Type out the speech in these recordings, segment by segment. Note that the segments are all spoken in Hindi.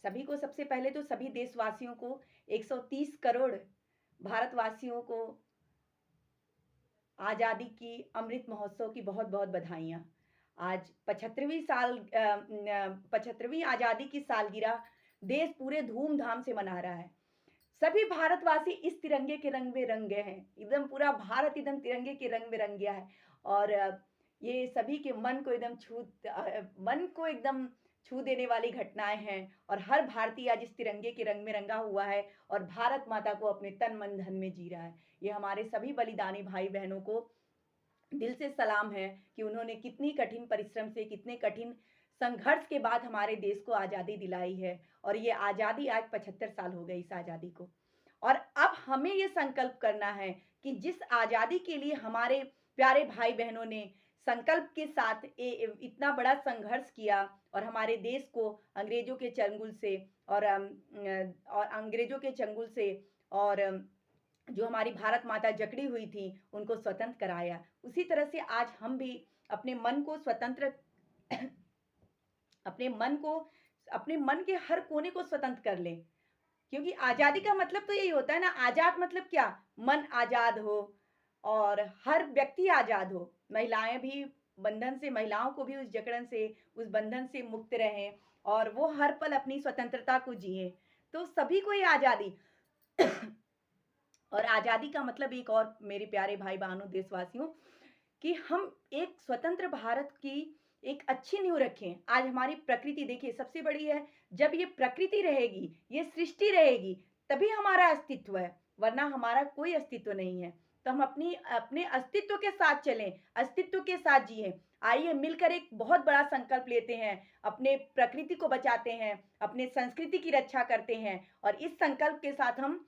सभी को सबसे पहले तो सभी देशवासियों को 130 करोड़ भारतवासियों को आज़ादी की अमृत महोत्सव की बहुत-बहुत बधाइयाँ। आज 75वीं आज़ादी की सालगिरह देश पूरे धूम-धाम से मना रहा है। सभी भारतवासी इस तिरंगे के रंग में रंग गए हैं। एकदम पूरा भारत एकदम तिरंगे के रंग में रंग गया है और ये सभी के मन को एकदम छू देने वाली घटनाएँ हैं और हर भारतीय आज इस तिरंगे के रंग में रंगा हुआ है और भारत माता को अपने तन, मन, धन में जी रहा है। ये हमारे सभी बलिदानी भाई-बहनों को दिल से सलाम है कि उन्होंने कितनी कठिन परिश्रम से, कितने कठिन संघर्ष के बाद हमारे देश को आज़ादी दिलाई है और ये आज़ादी आज 75 साल हो गए इस आज़ादी को। और अब हमें ये संकल्प करना है कि जिस आज़ादी के लिए हमारे प्यारे भाई-बहनों ने संकल्प के साथ इतना बड़ा संघर्ष किया और हमारे देश को अंग्रेज़ों के चंगुल से और अंग्रेज़ों के चंगुल से और जो हमारी भारत माता जकड़ी हुई थी, उनको स्वतंत्र कराया। उसी तरह से आज हम भी अपने मन को स्वतंत्र अपने मन को अपने मन के हर कोने को स्वतंत्र कर लें। क्योंकि आज़ादी का मतलब तो यही होता है ना, आज़ाद मतलब क्या? मन आज़ाद हो और हर व्यक्ति आज़ाद हो। महिलाएँ भी बंधन से महिलाओं को भी उस जकड़न से, उस बंधन से मुक्त रहें और वो हर पल अपनी स्वतंत्रता को जिएँ। तो सभी को ये आज़ादी और आज़ादी का मतलब एक और मेरे प्यारे भाई-बहनों, देशवासियों कि हम एक स्वतंत्र भारत की एक अच्छी नींव रखें। आज हमारी प्रकृति देखिए सबसे बड़ी है, जब ये प्रकृति रहेगी, ये सृष्टि रहेगी, तभी हमारा अस्तित्व है, वरना हमारा कोई अस्तित्व नहीं है। तो हम अपने अस्तित्व के साथ चलें, अस्तित्व के साथ जिएँ। आइए मिलकर एक बहुत बड़ा संकल्प लेते हैं, अपने प्रकृति को बचाते हैं, अपने संस्कृति की रक्षा करते हैं और इस संकल्प के साथ हम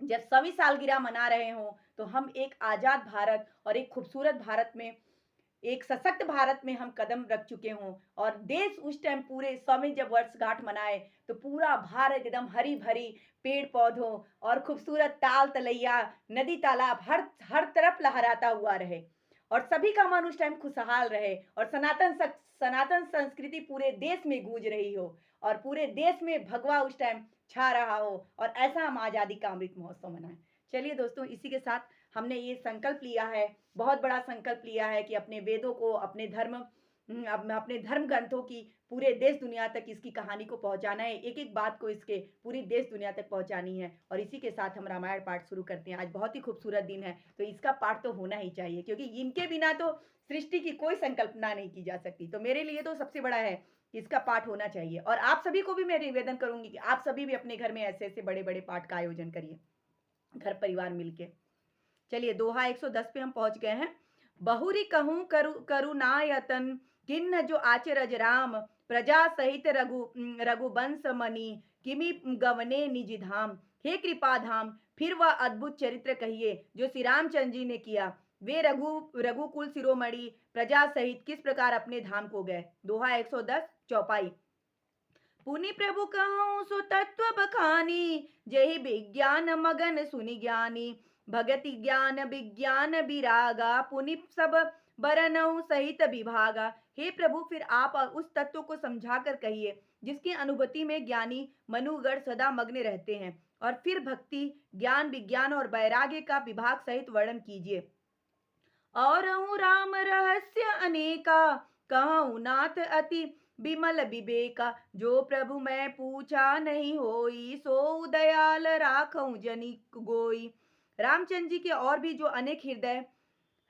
जब 100वीं सालगिरह मना रहे हों, तो हम एक आज़ाद भारत और एक खूबसूरत भारत में, एक सशक्त भारत में हम कदम रख चुके हों और देश उस टाइम पूरे 100वीं जब वर्षगांठ मनाए, तो पूरा भारत एकदम हरी-भरी पेड़-पौधों और खूबसूरत ताल-तलैया, नदी-तालाब हर तरफ लहराता हुआ रहे और सभी का मन उस टाइम खुशहाल रहे और सनातन संस्कृति पूरे देश में गूंज रही हो और पूरे देश में भगवा उस टाइम छा रहा हो और ऐसा हम आज़ादी का अमृत महोत्सव मनाएँ। चलिए दोस्तों, इसी के साथ हमने ये संकल्प लिया है, बहुत बड़ा संकल्प लिया है कि अपने वेदों को, अपने धर्म ग्रंथों की पूरे देश दुनिया तक इसकी कहानी को पहुँचाना है, एक-एक बात को इसके पूरी देश दुनिया तक पहुँचानी है और इसी के साथ हम रामायण पाठ शुरू करते हैं। आज बहुत ही खूबसूरत दिन है, तो इसका पाठ तो होना ही चाहिए क्योंकि इनके बिना तो सृष्टि की कोई संकल्पना नहीं की जा सकती। तो मेरे लिए तो सबसे बड़ा है कि इसका पाठ होना चाहिए और आप सभी को भी मैं निवेदन करूँगी कि आप सभी भी अपने घर में ऐसे-ऐसे बड़े-बड़े पाठ का आयोजन करिए, घर परिवार मिलके। चलिए दोहा 110 पे हम पहुंच गए हैं। बहुरी कहूँ करुणायतन किन्न जो आचरज राम प्रजा सहित रघुबंश मणि किमि गवने निज धाम। हे कृपा धाम, फिर वह अद्भुत चरित्र कहिए जो श्री रामचंद्र जी ने किया। वे रघुकुल शिरोमणि प्रजा सहित किस प्रकार अपने धाम को गए। दोहा 110 चौपाई। पुनि प्रभु कहूँ सो तत्व बखानी जय विज्ञान मगन सुनि ज्ञानी भगति ज्ञान विज्ञान विरागा पुनि सब बरनऊ सहित विभागा। हे प्रभु, फिर आप उस तत्व को समझा कर कहिए जिसकी अनुभूति में ज्ञानी मनुगण सदा मग्न रहते हैं और फिर भक्ति ज्ञान विज्ञान और वैराग्य का विभाग सहित वर्णन कीजिए। और राम रहस्य अनेका कहूँ नाथ अति बिमल विवेका। जो प्रभु मैं पूछा नहीं होई सो दयाल राखऊं जनि गोई। रामचंद्र जी के और भी जो अनेक हृदय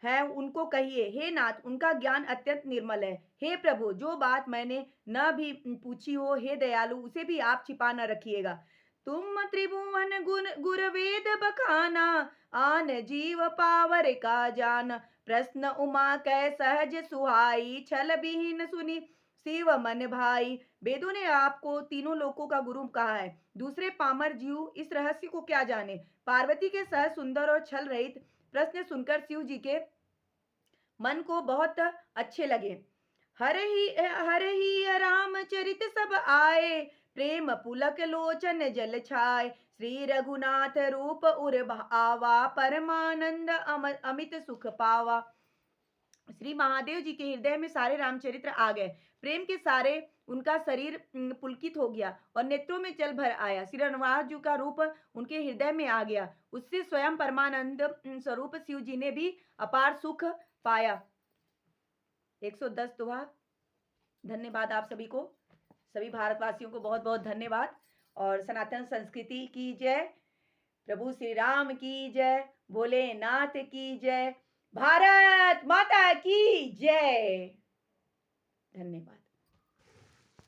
है उनको कहिए, हे नाथ, उनका ज्ञान अत्यंत निर्मल है। हे प्रभु, जो बात मैंने न भी पूछी हो, हे दयालु, उसे भी आप छिपा न रखिएगा। तुम त्रिभुवन गुर वेद बखाना आन जीव पावर का जान। प्रश्न उमा कै सहज सुहाई छल विहीन सुनी शिव मन भाई। वेदों ने आपको तीनों लोकों का गुरु कहा है, दूसरे पामर जीव इस रहस्य को क्या जाने। पार्वती के सहज सुंदर और छल रहित प्रश्न सुनकर शिव जी के मन को बहुत अच्छे लगे। हर ही रामचरित सब आए प्रेम पुलक लोचन जल छाय। श्री रघुनाथ रूप उर आवा परमानंद अमित सुख पावा। श्री महादेव जी के हृदय में सारे रामचरित्र आ गए, प्रेम के सारे उनका शरीर पुलकित हो गया और नेत्रों में जल भर आया। श्री रघुनाथ जी का रूप उनके हृदय में आ गया। उससे स्वयं परमानंद स्वरूप शिव जी ने भी अपार सुख पाया। 110 दोहा। धन्यवाद आप सभी को, सभी भारतवासियों को बहुत बहुत धन्यवाद। और सनातन संस्कृति की जय, प्रभु श्री राम की जय, भोलेनाथ की जय, भारत माता की जय। धन्यवाद।